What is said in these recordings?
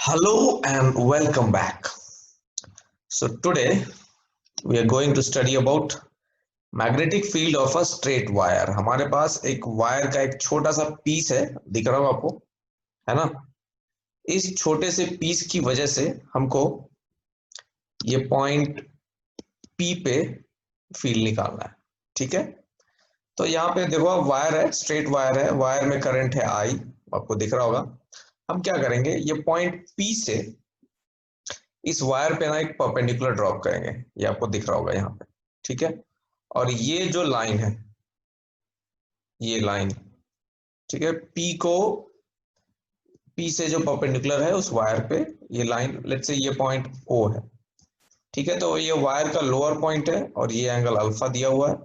Hello and welcome back. So today we are going to study about magnetic field of a straight wire. हमारे पास एक wire का एक छोटा सा piece है, दिख रहा हो आपको, है ना। इस छोटे से पीस की वजह से हमको ये पॉइंट पी पे फील्ड निकालना है। ठीक है, तो यहाँ पे देखो वायर है, स्ट्रेट वायर है, वायर में करंट है आई, आपको दिख रहा होगा। हम क्या करेंगे, ये पॉइंट पी से इस वायर पे ना एक परपेंडिकुलर ड्रॉप करेंगे, ये आपको दिख रहा होगा यहाँ पे। ठीक है, और ये जो लाइन है, ये लाइन, ठीक है, पी से जो परपेंडिकुलर है उस वायर पे, ये लाइन लेट्स से ये पॉइंट ओ है। ठीक है, तो ये वायर का लोअर पॉइंट है और ये एंगल अल्फा दिया हुआ है,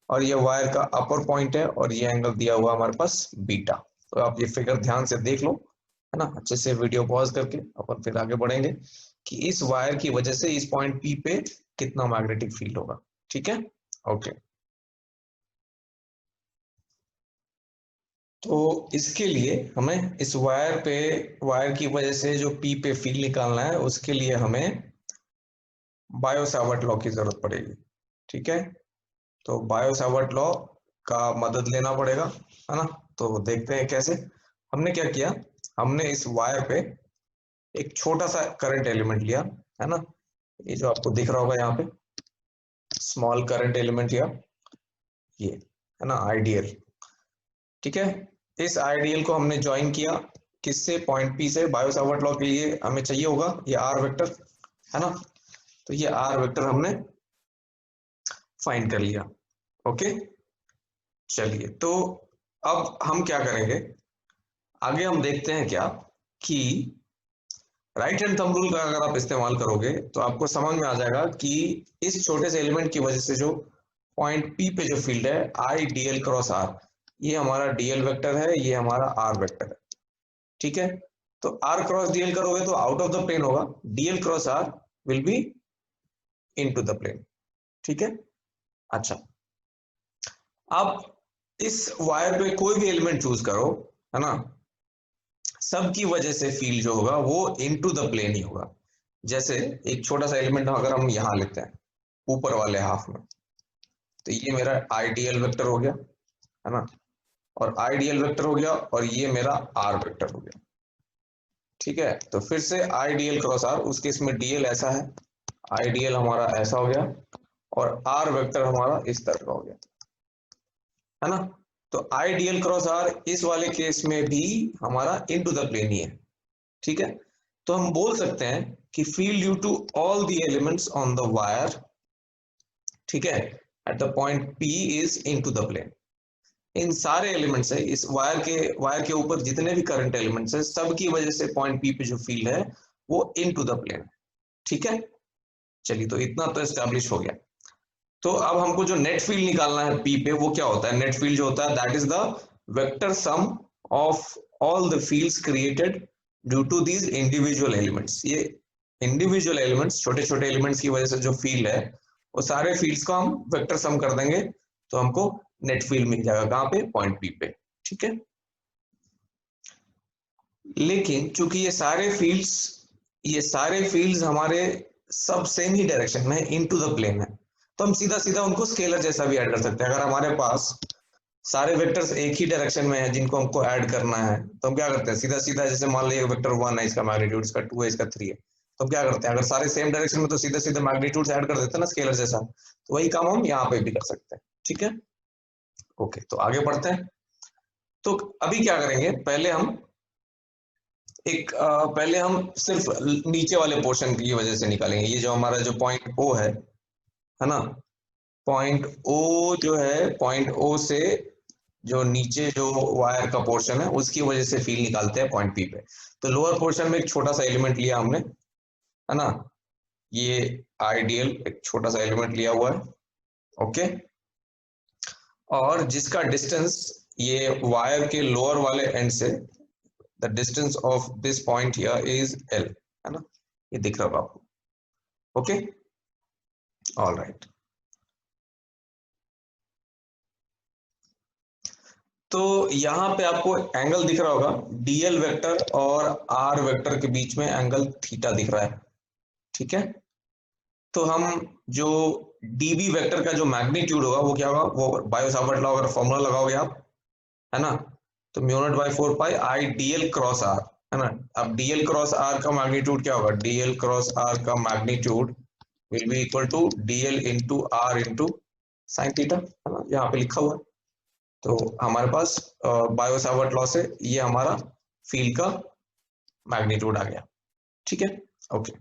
और ये वायर का अपर पॉइंट है और ये एंगल दिया हुआ है हमारे पास बीटा। तो आप ये फिगर ध्यान से देख लो, है ना, अच्छे से वीडियो पॉज करके अपन फिर आगे बढ़ेंगे कि इस वायर की वजह से इस पॉइंट पी पे कितना मैग्नेटिक फील्ड होगा। ठीक है, ओके। तो इसके लिए हमें इस वायर की वजह से जो पी पे फील्ड निकालना है, उसके लिए हमें बायो सावर्ट लॉ की जरूरत पड़ेगी। ठीक है, तो बायो सावर्ट लॉ का मदद लेना पड़ेगा, है ना। तो देखते हैं कैसे। हमने क्या किया, हमने इस वायर पे एक छोटा सा करंट एलिमेंट लिया, है ना, ये जो आपको दिख रहा होगा यहाँ पे, स्मॉल करंट एलिमेंट लिया, ये है ना आइडियल। ठीक है, इस आइडियल को हमने ज्वाइन किया किससे, पॉइंट पी से। बायो सावर्ट लॉ के लिए हमें चाहिए होगा ये आर वेक्टर, है ना। तो ये आर वेक्टर हमने फाइंड कर लिया। ओके, चलिए, तो अब हम क्या करेंगे, आगे हम देखते हैं क्या कि राइट हैंड थंब रूल का अगर आप इस्तेमाल करोगे तो आपको समझ में आ जाएगा कि इस छोटे से एलिमेंट की वजह से जो पॉइंट पी पे जो फील्ड है आई डीएल क्रॉस आर, ये हमारा डीएल वेक्टर है, ये हमारा आर वेक्टर है। ठीक है, तो आर क्रॉस डीएल करोगे तो आउट ऑफ द प्लेन होगा, dl cross r will be into the plane. ठीक है, अच्छा, अब इस वायर पे कोई भी एलिमेंट चूज करो, है ना, सब की वजह से फील्ड जो होगा वो इनटू द प्लेन ही होगा। जैसे एक छोटा सा एलिमेंट अगर हम यहां लेते हैं ऊपर वाले हाफ में, तो ये मेरा आइडियल वेक्टर हो गया, है ना, और आइडियल वेक्टर हो गया, और ये मेरा आर वेक्टर हो गया। ठीक है, तो फिर से आइडियल क्रॉस आर, उस केस में डीएल ऐसा है, आइडियल हमारा ऐसा हो गया, और आर वेक्टर हमारा इस तरह का हो गया, है ना। तो आइडियल क्रॉस आर इस वाले केस में भी हमारा इनटू द प्लेन ही है। ठीक है, तो हम बोल सकते हैं कि field due to all the elements on the wire, ठीक है, at the point P is into the plane. इन सारे एलिमेंट्स है, इस वायर के ऊपर जितने भी करंट एलिमेंट्स है, सब की वजह से पॉइंट पी पे जो फील्ड है वो इनटू द प्लेन है। ठीक है, चलिए, तो इतना तो एस्टैब्लिश हो गया। तो अब हमको जो नेट फील्ड निकालना है पी पे, वो क्या होता है, नेट फील्ड जो होता है that is the vector sum of all the fields created due to these individual elements. ये इंडिविजुअल एलिमेंट्स, छोटे छोटे एलिमेंट्स की वजह से जो फील्ड है, वो सारे फील्ड्स को हम वेक्टर सम कर देंगे, तो हमको नेट फील्ड मिल जाएगा कहाँ पे, पॉइंट पी पे। ठीक है, लेकिन चूंकि ये सारे फील्ड्स हमारे सब सेम ही डायरेक्शन में इनटू द प्लेन है, तो हम सीधा सीधा उनको स्केलर जैसा भी ऐड कर सकते हैं। अगर हमारे पास सारे वेक्टर्स एक ही डायरेक्शन में है जिनको हमको ऐड करना है, तो हम क्या करते हैं, सीधा सीधा, जैसे मान लीजिए वेक्टर 1 है, इसका मैग्नीट्यूड, इसका 2 है, इसका 3 है, तो हम क्या करते हैं, अगर सारे सेम डायरेक्शन में तो सीधे सीधे मैग्नीट्यूड ऐड कर देते हैं ना स्केलर जैसा। तो वही काम हम यहाँ पे भी कर सकते हैं। ठीक है, ओके, तो आगे बढ़ते हैं। तो अभी क्या करेंगे, पहले हम सिर्फ नीचे वाले पोर्शन की वजह से निकालेंगे। ये जो हमारा जो पॉइंट ओ है ना, पॉइंट ओ जो है, पॉइंट ओ से जो नीचे जो वायर का पोर्शन है उसकी वजह से फील्ड निकालते हैं पॉइंट पी पे। तो लोअर पोर्शन में एक छोटा सा एलिमेंट लिया हमने, है ना, ये आइडियल एक छोटा सा एलिमेंट लिया हुआ है। ओके, और जिसका डिस्टेंस ये वायर के लोअर वाले एंड से, the distance of this point here is L, है ना, ये दिख रहा होगा आपको। Okay, all right. तो यहाँ पे आपको एंगल दिख रहा होगा, डीएल वेक्टर और आर वेक्टर के बीच में एंगल थीटा दिख रहा है, ठीक है। तो हम जो डीबी वेक्टर का जो मैग्नीट्यूड होगा वो क्या होगा, वो बायो-सावर्ट लॉ अगर फॉर्मूला लगाओगे आप, है ना, तो mu naught by 4 pi I dl cross r, है ना। अब डीएल क्रॉस आर का मैग्नीट्यूड क्या होगा, डीएल क्रॉस आर का magnitude will be equal to dl into r into sine theta, है ना, यहाँ पे लिखा हुआ है। तो हमारे पास बायो-सावर्ट लॉ से ये हमारा फील्ड का मैग्नीट्यूड आ गया, ठीक है, ओके।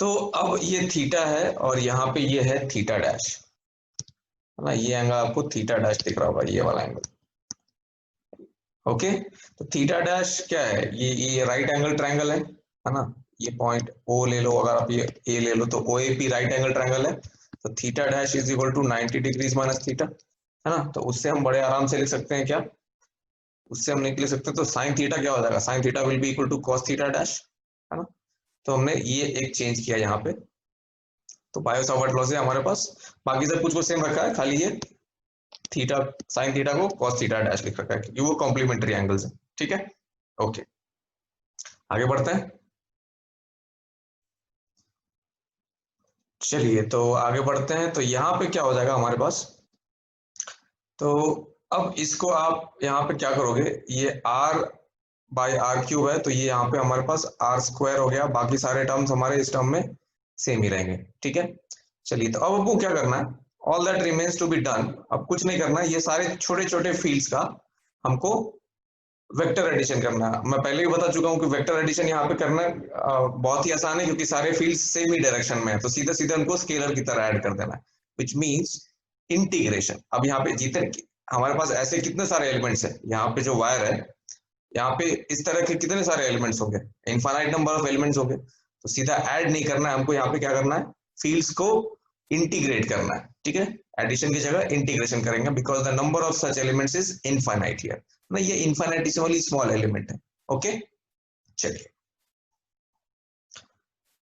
तो अब ये थीटा है और यहाँ पे ये है थीटा डैश, है ना, ये एंगल आपको थीटा डैश दिख रहा होगा, ये वाला एंगल, ओके। तो थीटा डैश क्या है, ये राइट एंगल ट्रायंगल है ना। ये पॉइंट ओ ले लो, अगर आप ये ए ले लो तो O A P right angle triangle है। तो theta dash is equal to 90 degrees minus theta, है ना। तो उससे हम बड़े आराम से लिख सकते हैं क्या, उससे हम निकल सकते हैं, तो साइन थीटा क्या हो जाएगा, sine theta will be equal to cos theta dash, है ना। तो हमने ये एक चेंज किया यहाँ पे। तो बायो-सावर्ट लॉ से हमारे पास बाकी सब कुछ को सेम रखा है, खाली ये थीटा साइन थीटा को कॉस थीटा डैश लिख रखा है क्योंकि वो कॉम्प्लीमेंट्री एंगल्स है, ठीक है, ओके। आगे बढ़ते हैं, चलिए तो आगे बढ़ते हैं। तो यहाँ पे क्या हो जाएगा हमारे पास, तो अब इसको आप यहाँ पे क्या करोगे, ये आर बाई आर क्यूब है, तो ये यहाँ पे हमारे पास आर स्क्वायर हो गया, बाकी सारे टर्म्स हमारे इस टर्म में सेम ही रहेंगे, ठीक है। चलिए तो अब आपको क्या करना है, all that remains to be done, अब कुछ नहीं करना है, ये सारे छोटे छोटे फील्ड्स का हमको वेक्टर एडिशन करना है। मैं पहले भी बता चुका हूँ कि वेक्टर एडिशन यहाँ पे करना बहुत ही आसान है क्योंकि सारे फील्ड्स सेम ही डायरेक्शन में है, तो सीधा सीधा उनको स्केलर की तरह ऐड कर देना है, विच मीन्स इंटीग्रेशन। अब यहाँ पे जितने हमारे पास ऐसे कितने सारे एलिमेंट्स है, यहाँ पे जो वायर है, यहाँ पे इस तरह के कितने सारे एलिमेंट्स होंगे, इनफाइनाइट नंबर ऑफ एलिमेंट्स होंगे। तो सीधा ऐड नहीं करना है हमको, यहाँ पे क्या करना है, फील्ड्स को इंटीग्रेट करना है, ठीक है। एडिशन की जगह इंटीग्रेशन करेंगे because the number of such elements is infinite here ना, ये इनफाइनाइटेसिमली स्मॉल एलिमेंट है, ओके। चलिए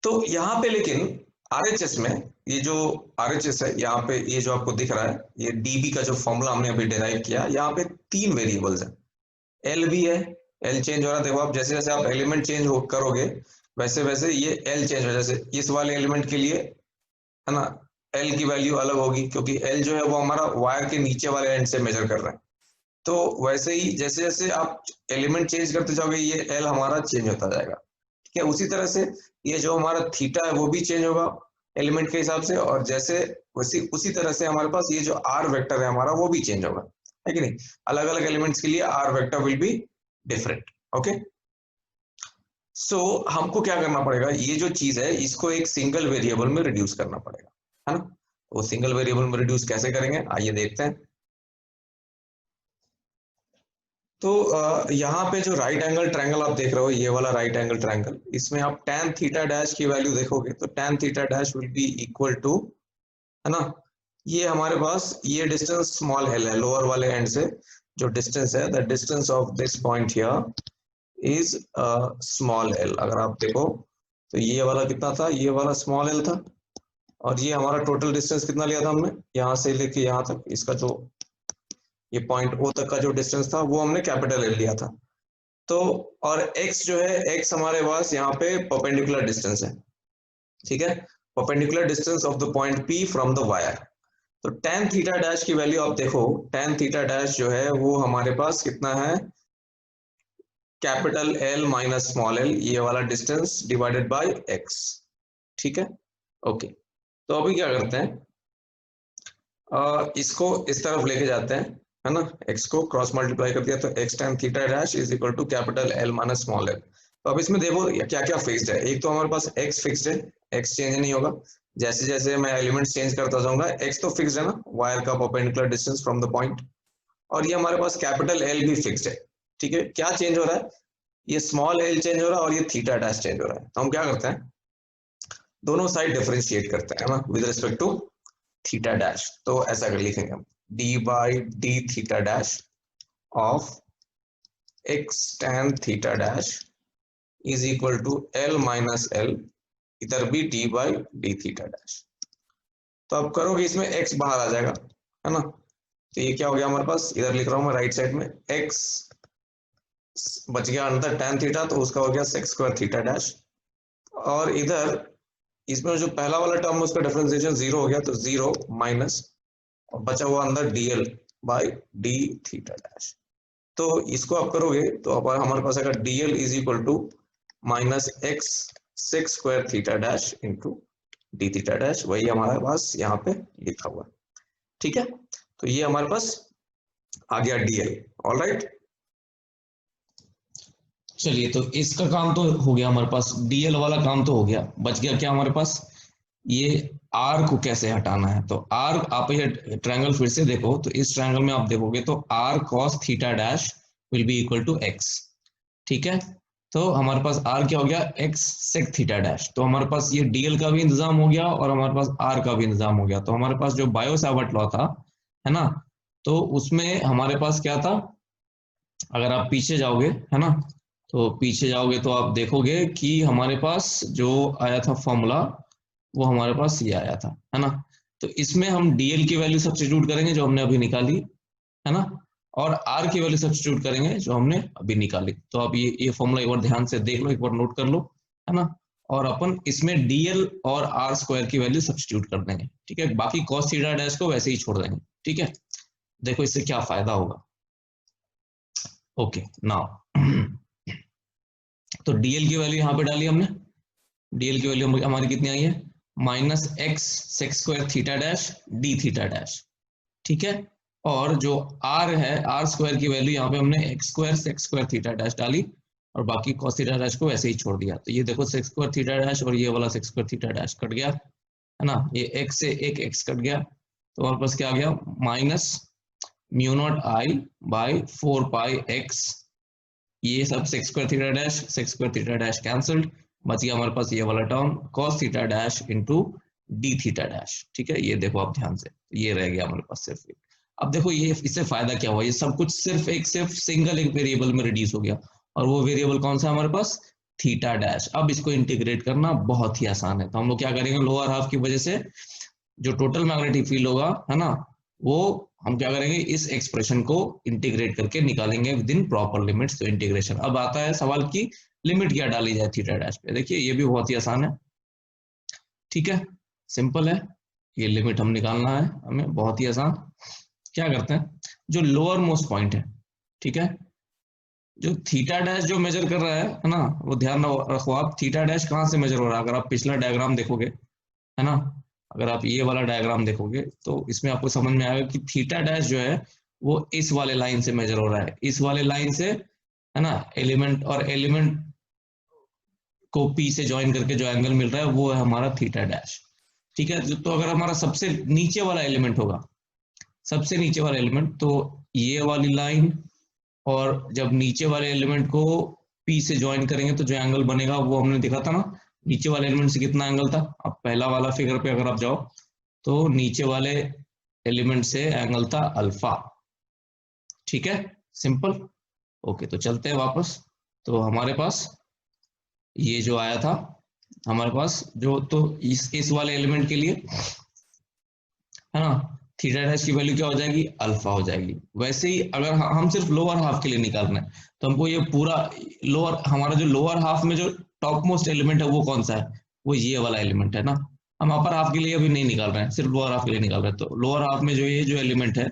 तो यहाँ पे लेकिन आरएचएस में ये जो आरएचएस है, यहाँ पे ये जो आपको दिख रहा है, ये डीबी का जो फॉर्मूला हमने अभी डिराइव किया, यहाँ पे 3 वेरिएबल्स है, एल भी है, एल चेंज हो रहा है, देखो आप जैसे जैसे आप एलिमेंट चेंज करोगे वैसे वैसे ये एल चेंज हो, जैसे इस वाले एलिमेंट के लिए, है ना, एल की वैल्यू अलग होगी क्योंकि एल जो है वो हमारा वायर के नीचे वाले एंड से मेजर कर रहा है। तो वैसे ही जैसे जैसे आप एलिमेंट चेंज करते जाओगे ये एल हमारा चेंज होता जाएगा, ठीक है। उसी तरह से ये जो हमारा थीटा है वो भी चेंज होगा एलिमेंट के हिसाब से, और जैसे उसी तरह से हमारे पास ये जो आर वेक्टर है हमारा वो भी चेंज होगा, है कि नहीं। अलग अलग एलिमेंट्स के लिए R vector will be different, okay. So हमको क्या करना पड़ेगा, ये जो चीज है इसको एक सिंगल वेरिएबल में रिड्यूस करना पड़ेगा, है ना। वो सिंगल वेरिएबल में रिड्यूस कैसे करेंगे आइए देखते हैं। तो यहाँ पे जो राइट एंगल ट्रायंगल आप देख रहे हो, ये वाला राइट एंगल ट्रायंगल, इसमें आप tan थीटा डैश की वैल्यू देखोगे तो tan theta dash will be equal to, है ना, ये हमारे पास ये डिस्टेंस स्मॉल एल है, लोअर वाले एंड से जो डिस्टेंस है, the distance of this point here is small l. अगर आप देखो तो ये वाला कितना था, ये वाला स्मॉल एल था, और ये हमारा टोटल डिस्टेंस कितना लिया था हमने, यहाँ से लेके यहाँ तक, इसका जो ये पॉइंट ओ तक का जो डिस्टेंस था वो हमने कैपिटल एल लिया था। तो और x जो है, x हमारे पास यहाँ पे परपेंडिकुलर डिस्टेंस है, ठीक है, perpendicular distance of the point P from the wire. तो tan थीटा डैश की वैल्यू आप देखो, tan थीटा डैश जो है वो हमारे पास कितना है, capital L minus small l, ये वाला डिस्टेंस डिवाइडेड बाय x, ठीक है, ओके। तो अभी क्या करते हैं, इसको इस तरफ लेके जाते हैं, है ना, x को क्रॉस मल्टीप्लाई कर दिया तो x tan theta dash is equal to capital L minus small l। तो अब इसमें देखो क्या क्या फिक्स्ड है, एक तो हमारे पास x फिक्स्ड है, x चेंज नहीं होगा, जैसे जैसे मैं एलिमेंट्स चेंज करता जाऊंगा x तो फिक्स्ड है ना, वायर का perpendicular distance from the point, और ये हमारे पास कैपिटल L भी फिक्स्ड है, ठीक है। क्या चेंज हो रहा है, ये स्मॉल l चेंज हो रहा है और ये थीटा डैश चेंज हो रहा है। तो हम क्या करते हैं, दोनों साइड डिफरेंशिएट करते हैं ना with respect to theta dash. तो ऐसा कर लिखेंगे हम, d by d theta dash of x tan theta dash is equal to l minus l, इधर भी d by d theta dash. तो अब करोगे इसमें x बाहर आ जाएगा, है ना, तो ये क्या हो गया हमारे पास, इधर लिख रहा हूं मैं राइट साइड में, x बच गया अंदर tan थीटा, तो उसका हो गया sec स्क्वायर थीटा डैश। और इधर इसमें जो पहला वाला टर्म है उसका डिफरेंशिएशन 0 हो गया, तो 0 माइनस, और बचा हुआ अंदर dl by d theta dash. तो इसको आप करोगे तो अब हमारे पास आएगा dl is equal to minus x sec square theta dash into d theta dash, वही हमारे पास यहाँ पे लिखा हुआ है। ठीक है, तो ये हमारे पास आ गया dl। ऑलराइट, चलिए तो इसका काम तो हो गया हमारे पास, dl वाला काम तो हो गया, बच गया क्या हमारे पास, ये r को कैसे हटाना है। तो r, आप ये ट्रायंगल फिर से देखो, तो इस ट्रायंगल में आप देखोगे तो r cos theta dash will be equal to x। ठीक है, तो हमारे पास r क्या हो गया, x sec थीटा डैश। तो हमारे पास ये dl का भी इंतजाम हो गया और हमारे पास r का भी इंतजाम हो गया। तो हमारे पास जो बायो सावर्ट लॉ था, है ना, तो उसमें हमारे पास क्या था, अगर आप पीछे जाओगे, है ना, तो पीछे जाओगे तो आप देखोगे कि हमारे पास जो आया था फॉर्मूला, वो हमारे पास ये आया था, है ना। तो इसमें हम dl की वैल्यू सब्स्टिट्यूट करेंगे जो हमने अभी निकाली, है ना, और r की वैल्यू सब्स्टिट्यूट करेंगे जो हमने अभी निकाली। तो आप ये फॉर्मूला एक बार ध्यान से देख लो, एक बार नोट कर लो, है ना, और अपन इसमें dl और r स्क्वायर की वैल्यू सब्स्टिट्यूट कर देंगे। ठीक है, बाकी cos थीटा डैश को वैसे ही छोड़ देंगे। ठीक है, देखो इससे क्या फायदा होगा। ओके नाउ तो dl की वैल्यू यहाँ पे डाली हमने, dl की वैल्यू हमारी कितनी आई है, minus x sec square theta dash d theta dash. ठीक है, और जो r है, r स्क्वायर की वैल्यू यहाँ पे हमने x square sec square theta dash डाली, और बाकी cos थीटा डैश को वैसे ही छोड़ दिया। तो ये देखो सेक स्क्वायर थीटा डैश और ये वाला sec square theta dash cut गया, है ना, ये x से एक x कट गया, तो हमारे पास क्या आ गया, minus mu naught I by 4 pi x, ये सब sec square theta dash sec square theta dash cancelled, बच गया हमारे पास ये वाला term cos theta dash into d theta dash. ठीक है, ये देखो आप ध्यान से, ये रह गया हमारे पास सिर्फ एक। अब देखो ये इससे फायदा क्या हुआ, ये सब कुछ सिर्फ सिंगल एक वेरिएबल में रिड्यूस हो गया, और वो वेरिएबल कौन सा हमारे पास, थीटा डैश। अब इसको इंटीग्रेट करना बहुत ही आसान है, तो हम लोग क्या करेंगे, लोअर हाफ की वजह से जो टोटल मैग्नेटिक फील्ड होगा, है ना, वो हम क्या करेंगे, इस एक्सप्रेशन को इंटीग्रेट करके निकालेंगे विद इन प्रॉपर लिमिट्स। तो इंटीग्रेशन, अब आता है सवाल की लिमिट क्या डाली जाए थीटा डैश पे। देखिए ये भी बहुत ही आसान है, ठीक है, सिंपल है, ये लिमिट हम निकालना है हमें, बहुत ही आसान। क्या करते हैं, जो लोअर मोस्ट पॉइंट है, ठीक है, जो थीटा डैश जो मेजर कर रहा है ना, वो ध्यान रखो आप, थीटा डैश कहाँ से मेजर हो रहा है। अगर आप पिछला डायग्राम देखोगे, है ना, अगर आप ये वाला डायग्राम देखोगे तो इसमें आपको समझ में आएगा कि थीटा डैश जो है वो इस वाले लाइन से मेजर हो रहा है, इस वाले लाइन से, है ना, एलिमेंट और एलिमेंट को पी से ज्वाइन करके जो एंगल मिल रहा है वो है हमारा थीटा डैश। ठीक है, तो अगर हमारा सबसे नीचे वाला एलिमेंट होगा, सबसे नीचे वाला एलिमेंट, तो ये वाली लाइन, और जब नीचे वाले एलिमेंट को पी से ज्वाइन करेंगे तो जो एंगल बनेगा वो हमने देखा था ना, नीचे वाले एलिमेंट से कितना एंगल था। अब पहला वाला फिगर पे अगर आप जाओ तो नीचे वाले एलिमेंट से एंगल था अल्फा। ठीक है, सिंपल। ओके, तो चलते हैं वापस। तो हमारे पास ये जो आया था, हमारे पास जो, तो इस वाले एलिमेंट के लिए, है ना, थीटा डैश की वैल्यू क्या हो जाएगी, अल्फा हो जाएगी। वैसे ही अगर हम सिर्फ लोअर हाफ के लिए निकालना है, तो हमको ये पूरा लोअर, हमारा जो लोअर हाफ में जो टॉप मोस्ट एलिमेंट है वो कौन सा है, वो ये वाला एलिमेंट है ना। हम अपर हाफ के लिए अभी नहीं निकाल रहे हैं, सिर्फ लोअर हाफ के लिए निकाल रहे हैं। तो लोअर हाफ में जो ये जो एलिमेंट है,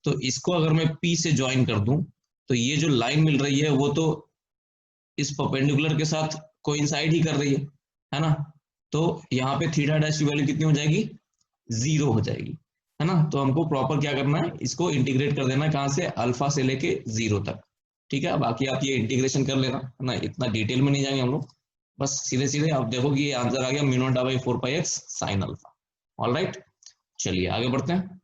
तो इसको अगर मैं पी से ज्वाइन कर दूं, तो ये जो लाइन मिल रही है वो तो इस परपेंडिकुलर के साथ कोइंसाइड ही कर रही है ना। तो यहाँ पे थीटा डैश की वैल्यू कितनी हो जाएगी, 0 हो जाएगी, है ना। तो हमको प्रॉपर क्या करना है, इसको इंटीग्रेट कर देना है, कहाँ से, अल्फा से लेके 0 तक। ठीक है, बाकी आप ये इंटीग्रेशन कर लेना, है ना, इतना डिटेल में नहीं जाएंगे हम लोग, बस सीधे सीधे आप देखो कि ये आंसर आ गया mu naught by 4 pi x sine alpha. Alright, चलिए आगे बढ़ते हैं।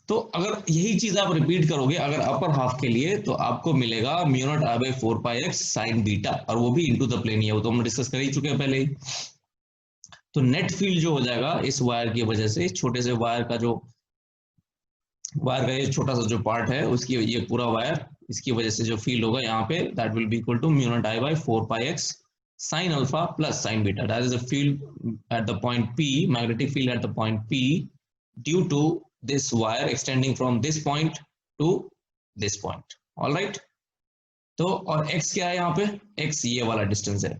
तो अगर यही चीज आप रिपीट करोगे अगर अपर हाफ के लिए, तो आपको मिलेगा mu naught I by 4 pi x sign beta, और वो भी इनटू द प्लेन ही है, वो तो हम डिस्कस कर ही चुके हैं पहले ही। तो नेट फील्ड जो हो जाएगा इस वायर की वजह से, इस छोटे से वायर का ये छोटा सा जो पार्ट है उसकी, ये पूरा वायर, इसकी वजह से जो फील्ड होगा यहाँ पे, that will be equal to mu naught I by 4 pi x sin alpha plus sin beta. That is the field at the point P, magnetic field at the point P, due to this wire extending from this point to this point. All right. तो और x क्या है यहाँ पे, x ये वाला distance है,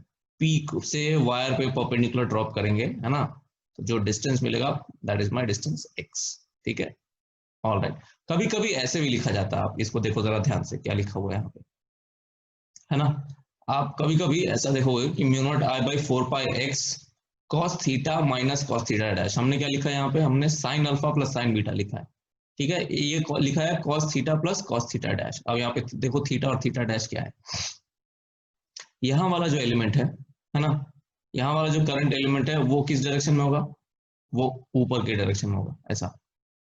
P से वायर पे परपेंडिकुलर ड्रॉप करेंगे, है ना, तो जो डिस्टेंस मिलेगा that is my distance x. ठीक है. All right. कभी कभी ऐसे भी लिखा जाता है, आप इसको देखो जरा ध्यान से क्या लिखा हुआ है यहाँ पे, है ना. आप कभी कभी ऐसा देखोगे कि mu naught I by 4 pi x cos theta minus cos theta dash. हमने क्या लिखा है यहाँ पे, हमने sign alpha plus sine beta लिखा है. ठीक है. ये लिखा है cos theta plus cos theta dash. अब यहाँ पे देखो थीटा और थीटा डैश क्या है. यहाँ वाला जो एलिमेंट है ना, यहाँ वाला जो करंट एलिमेंट है वो किस डायरेक्शन में होगा, वो ऊपर के डायरेक्शन में होगा, ऐसा.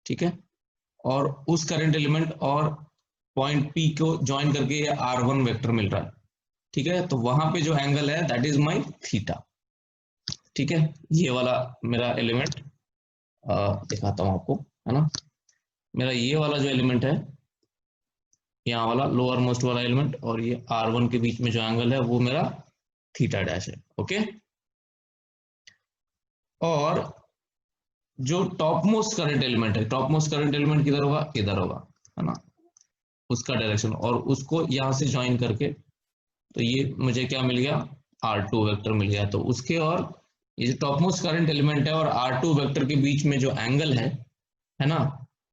ठीक है. और उस करंट एलिमेंट और पॉइंट P को ज्वाइन करके ये R1 वेक्टर मिल रहा है. ठीक है. तो वहां पे जो एंगल है दैट इज माय थीटा. ठीक है. ये वाला मेरा एलिमेंट दिखाता हूं आपको, है ना. मेरा ये वाला जो एलिमेंट है, यहाँ वाला लोअर मोस्ट वाला एलिमेंट और ये R1 के बीच में जो एंगल है वो मेरा थीटा डैश है. ओके. और जो टॉप मोस्ट करंट एलिमेंट है, टॉप मोस्ट करंट एलिमेंट किधर होगा, इधर होगा, है ना, उसका डायरेक्शन, और उसको यहां से ज्वाइन करके तो ये मुझे क्या मिल गया, R2 वेक्टर मिल गया. तो उसके और ये जो टॉप मोस्ट करंट एलिमेंट है और R2 वेक्टर के बीच में जो एंगल है ना,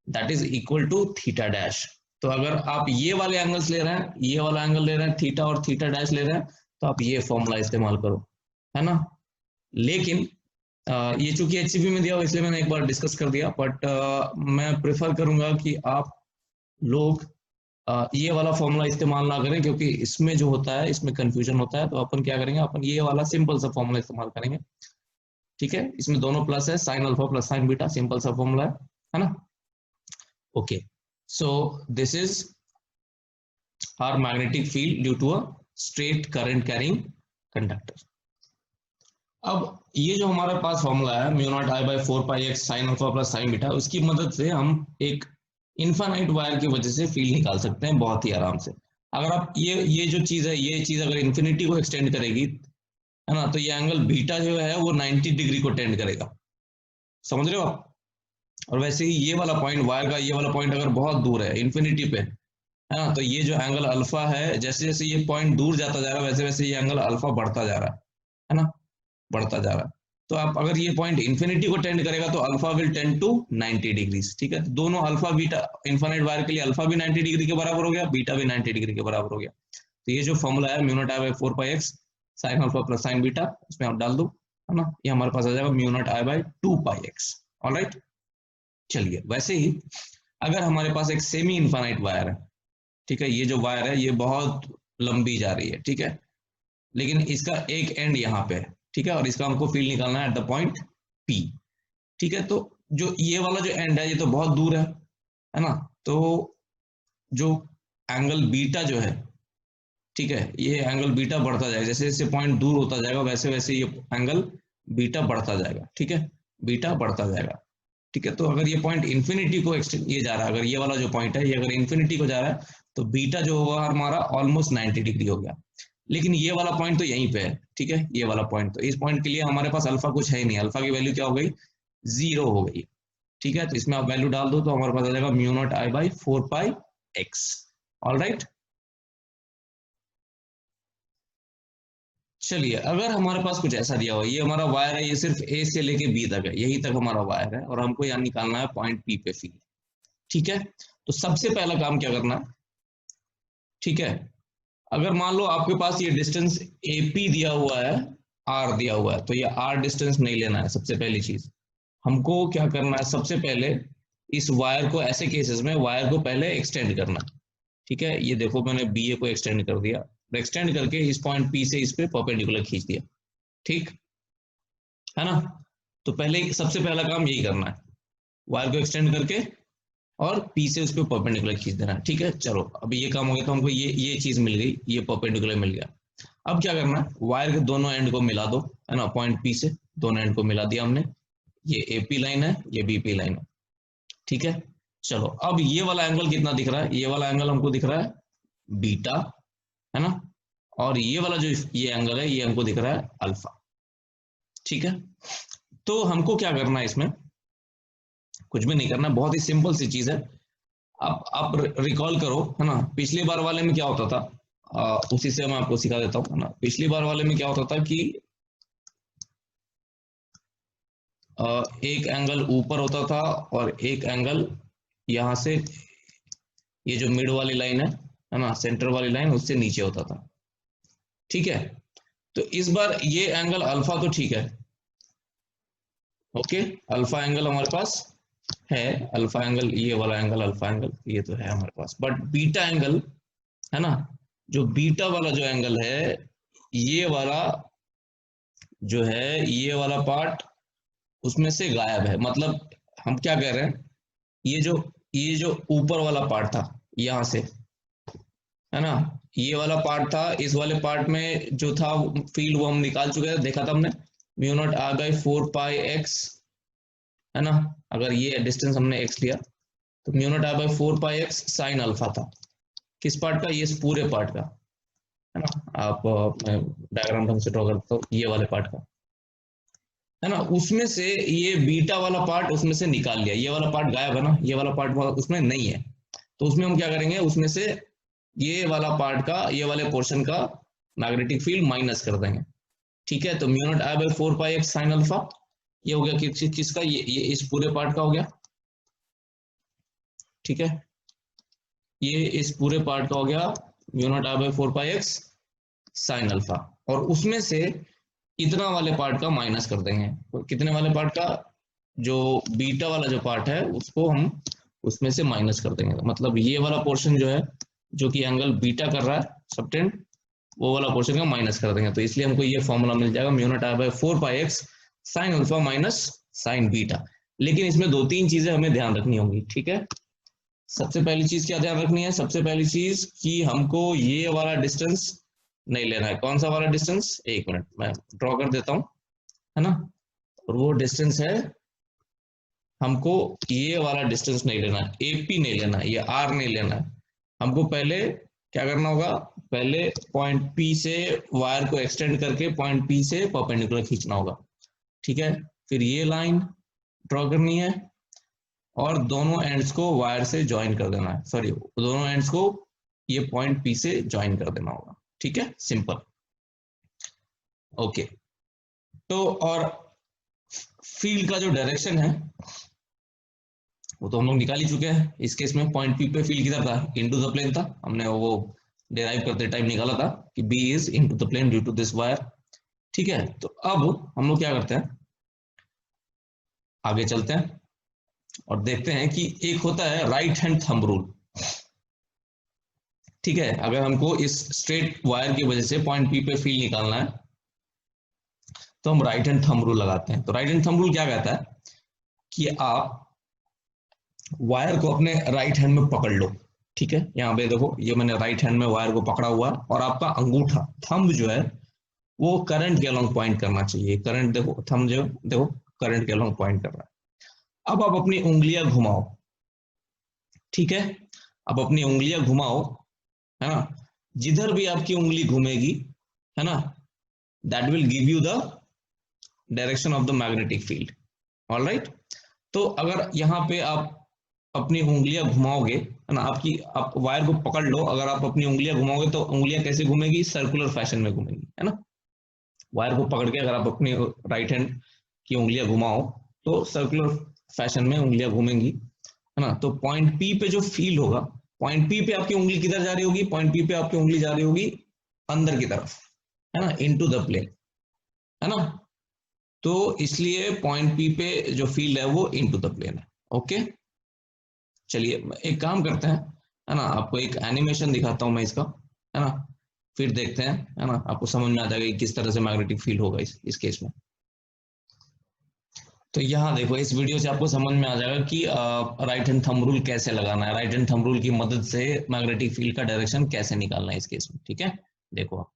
that is equal to theta dash. तो अगर आप ये वाले एंगल्स ले रहे हैं, ये वाला एंगल ले रहे हैं, थीटा और थीटा डैश ले रहे हैं, तो आप ये फॉर्मूला इस्तेमाल करो, है ना. लेकिन ये चूंकि HCP में दिया हो इसलिए मैंने एक बार डिस्कस कर दिया, बट मैं प्रेफर करूंगा कि आप लोग ये वाला फॉर्मूला इस्तेमाल ना करें, क्योंकि इसमें जो होता है इसमें कंफ्यूजन होता है. तो अपन क्या करेंगे, अपन ये वाला सिंपल सा फॉर्मूला इस्तेमाल करेंगे. ठीक है. इसमें दोनों प्लस है, sine alpha plus sine beta, simple सा फॉर्मूला है ना. Okay. So this is our magnetic field due to a straight current carrying conductor. अब ये जो हमारे पास फॉर्मूला है mu naught I by 4 pi x sine alpha plus sine beta, उसकी मदद से हम एक इनफाइनाइट वायर की वजह से फील्ड निकाल सकते हैं बहुत ही आराम से. अगर आप ये जो चीज है, ये चीज अगर इन्फिनिटी को एक्सटेंड करेगी, है ना, तो ये एंगल बीटा जो है वो 90 डिग्री को टेंड करेगा. समझ रहे हो आप. और वैसे ही ये वाला पॉइंट, वायर का ये वाला पॉइंट अगर बहुत दूर है इन्फिनिटी पे, है ना, तो ये जो एंगल अल्फा है, जैसे जैसे ये पॉइंट दूर जाता जा रहा है वैसे वैसे ये एंगल अल्फा बढ़ता जा रहा है ना, बढ़ता जा रहा है. तो आप अगर ये पॉइंट इन्फिनिटी को टेंड करेगा तो alpha will tend to 90 degrees. ठीक है. तो दोनों अल्फा बीटा, इनफाइनाइट वायर के लिए अल्फा भी 90 डिग्री के बराबर हो गया, बीटा भी 90 डिग्री के बराबर हो गया. तो ये जो फॉर्मूला है mu naught I by 4 pi x sine alpha plus sine beta, इसमें आप डाल दो, है ना, ये हमारे पास आ जाएगा mu naught I by 2 pi x. Alright. चलिए, वैसे ही अगर हमारे पास एक सेमी इनफाइनाइट वायर है, ठीक है, ये जो वायर है ये बहुत लंबी जा रही है, ठीक है, लेकिन इसका एक एंड यहाँ पे है, ठीक है, और इसका हमको फील्ड निकालना है एट द पॉइंट P. ठीक है. तो जो ये वाला जो एंड है ये तो बहुत दूर है ना, तो जो एंगल बीटा जो है, ठीक है, ये एंगल बीटा बढ़ता जाएगा, जैसे जैसे पॉइंट दूर होता जाएगा वैसे वैसे ये एंगल बीटा बढ़ता जाएगा. ठीक है. बीटा बढ़ता जाएगा. ठीक है. तो अगर ये पॉइंट इन्फिनिटी को एक्सटेंड ये जा रहा है, अगर ये वाला जो पॉइंट है ये अगर इन्फिनिटी को जा रहा है तो बीटा जो होगा हमारा ऑलमोस्ट 90 डिग्री हो गया. लेकिन ये वाला पॉइंट तो यहीं पे है. ठीक है. ये वाला पॉइंट, तो इस पॉइंट के लिए हमारे पास अल्फा कुछ है ही नहीं, अल्फा की वैल्यू क्या हो गई, 0 हो गई. ठीक है. तो इसमें आप वैल्यू डाल दो तो हमारे पास आ जाएगा mu naught I by 4 pi x. All right. चलिए, अगर हमारे पास कुछ ऐसा दिया हुआ, ये हमारा वायर है, ये सिर्फ ए से लेके बी तक है, यही तक हमारा वायर है, और हमको यहाँ निकालना है पॉइंट P पे फील्ड. ठीक है. तो सबसे पहला काम क्या करना है, ठीक है, अगर मान लो आपके पास ये डिस्टेंस AP दिया हुआ है, R दिया हुआ है, तो ये R डिस्टेंस नहीं लेना है. सबसे पहली चीज हमको क्या करना है, सबसे पहले इस वायर को, ऐसे केसेस में वायर को पहले एक्सटेंड करना है. ठीक है. ये देखो मैंने BA को एक्सटेंड कर दिया, एक्सटेंड करके इस पॉइंट P से इस पे परपेंडिकुलर खींच दिया. ठीक है ना. तो पहले सबसे पहला काम यही करना है, वायर को एक्सटेंड करके और P से उस पे परपेंडिकुलर खींच देना है. ठीक है. चलो, अभी ये काम हो गया, तो हमको ये चीज मिल गई, ये परपेंडिकुलर मिल गया. अब क्या करना है, वायर के दोनों एंड को मिला दो, है ना, पॉइंट P से दोनों एंड को मिला दिया हमने. ये AP लाइन है, ये BP लाइन है. ठीक है. चलो, अब ये वाला एंगल कितना दिख रहा है, ये वाला एंगल हमको दिख रहा है बीटा, है ना, और ये वाला जो ये एंगल है, ये हमको दिख रहा है अल्फा। ठीक है, तो हमको क्या करना है, इसमें कुछ भी नहीं करना, बहुत ही सिंपल सी चीज है। आप रिकॉल करो, है ना, पिछली बार वाले में क्या होता था, उसी से मैं आपको सिखा देता हूँ, है ना। पिछली बार वाले में क्या होता था कि एक एंगल ऊपर होता था और एक एंगल यहां से, ये जो मिड वाली लाइन है ना, सेंटर वाली लाइन, उससे नीचे होता था। ठीक है, तो इस बार ये एंगल अल्फा तो ठीक है, ओके, अल्फा एंगल हमारे पास है, अल्फा एंगल, ये वाला एंगल अल्फा एंगल ये तो है हमारे पास, बट बीटा एंगल, है ना, जो बीटा वाला जो एंगल है, ये वाला जो है, ये वाला पार्ट उसमें से गायब है। मतलब हम क्या कह रहे हैं, ये जो ऊपर वाला पार्ट था यहां से, है ना, ये वाला पार्ट था, इस वाले पार्ट में जो था फील्ड वो हम निकाल चुके थे, देखा था हमने, mu naught r by 4πx, है ना। अगर ये डिस्टेंस हमने x लिया तो mu naught r by 4πx sine alpha था। किस पार्ट का, ये इस पूरे पार्ट का, है ना। आप मैं डायग्राम ढंग से ड्रॉ करता हूँ, ये वाले पार्ट का, है ना। उसमें से ये बीटा वाला पार्ट उसमें से निकाल लिया, ये वाला पार्ट गायब है ना, ये वाला पार्ट उसमें नहीं है, तो उसमें हम क्या करेंगे, उसमें से ये वाला पार्ट का, ये वाले पोर्शन का मैग्नेटिक फील्ड माइनस कर देंगे। ठीक है, तो mu naught I by 4πx sine alpha, ये हो गया किसका, ये इस पूरे पार्ट का हो गया। ठीक है, ये इस पूरे पार्ट का हो गया mu naught I by 4πx sine alpha, और उसमें से इतना वाले पार्ट का माइनस कर देंगे। तो कितने वाले पार्ट का, जो बीटा वाला जो पार्ट है उसको हम उसमें से माइनस कर देंगे। मतलब ये वाला पोर्शन जो है, जो कि एंगल बीटा कर रहा है सबटेंड, वो वाला पोर्शन का माइनस कर देंगे। तो इसलिए हमको ये फॉर्मूला मिल जाएगा, mu naught I by 4πx sine alpha minus sign beta. लेकिन इसमें दो तीन चीजें हमें ध्यान रखनी होंगी। ठीक है, सबसे पहली चीज क्या ध्यान रखनी है, सबसे पहली चीज कि हमको ये वाला डिस्टेंस नहीं लेना है। कौन सा वाला डिस्टेंस, एक मिनट मैं ड्रॉ कर देता हूं, है ना। और वो डिस्टेंस है, हमको ये वाला डिस्टेंस नहीं लेना है, एपी नहीं लेना है, ये आर नहीं लेना है। हमको पहले क्या करना होगा, पहले पॉइंट पी से वायर को एक्सटेंड करके पॉइंट पी से परपेंडिकुलर खींचना होगा। ठीक है, फिर ये लाइन ड्रॉ करनी है और दोनों एंड्स को वायर से ज्वाइन कर देना है, सॉरी, दोनों एंड्स को ये पॉइंट पी से ज्वाइन कर देना होगा। ठीक है, सिंपल, ओके। तो और फील्ड का जो डायरेक्शन है वो तो हम लोग निकाल ही चुके हैं। इस केस में पॉइंट पी पे फील्ड किधर था, इनटू द प्लेन था, हमने वो डिराइव करते टाइम निकाला था कि B is into the plane due to this wire. ठीक है, तो अब हम लोग क्या करते हैं, आगे चलते हैं और देखते हैं कि एक होता है राइट हैंड थंब रूल। ठीक है, अगर हमको इस स्ट्रेट वायर की वजह से पॉइंट पी पे फील्ड निकालना है तो हम राइट हैंड थंब रूल लगाते हैं। तो राइट हैंड थंब रूल क्या कहता है कि आप वायर को अपने राइट हैंड में पकड़ लो। ठीक है, यहाँ पे देखो, ये मैंने राइट हैंड में वायर को पकड़ा हुआ और आपका अंगूठा, थंब जो है वो करंट के अलोंग पॉइंट करना चाहिए। करंट देखो, थंब जो देखो करंट के अलोंग पॉइंट कर रहा है। अब आप अपनी उंगलियां घुमाओ। ठीक है, अब अपनी उंगलियां घुमाओ, है ना, जिधर भी आपकी उंगली घूमेगी, है ना, that will give you the direction of the magnetic field. Alright, तो अगर यहाँ पे आप अपनी उंगलियां घुमाओगे, है ना, आप वायर को पकड़ लो, अगर आप अपनी उंगलियां घुमाओगे तो उंगलियां कैसे घूमेगी, सर्कुलर फैशन में घूमेगी, है ना। वायर को पकड़ के अगर आप अपनी राइट हैंड की उंगलियां घुमाओ तो सर्कुलर फैशन में उंगलियां घूमेंगी, है ना। तो पॉइंट पी पे जो फील्ड होगा, पॉइंट पी पे आपकी उंगली किधर जा रही होगी, पॉइंट पी पे आपकी उंगली जा रही होगी अंदर की तरफ, है ना, इनटू द प्लेन, है ना। तो इसलिए पॉइंट पी पे जो फील्ड है वो इनटू द प्लेन है। ओके, चलिए एक काम करते हैं, है ना, आपको एक एनिमेशन दिखाता हूं मैं इसका, है ना, फिर देखते हैं, है ना, आपको समझ में आ जाएगा कि किस तरह से मैग्नेटिक फील्ड होगा इस केस में। तो यहाँ देखो, इस वीडियो से आपको समझ में आ जाएगा कि राइट हैंड थंब रूल कैसे लगाना है, राइट हैंड थंब रूल की मदद से मैग्नेटिक फील्ड का डायरेक्शन कैसे निकालना है इस केस में। ठीक है, देखो आप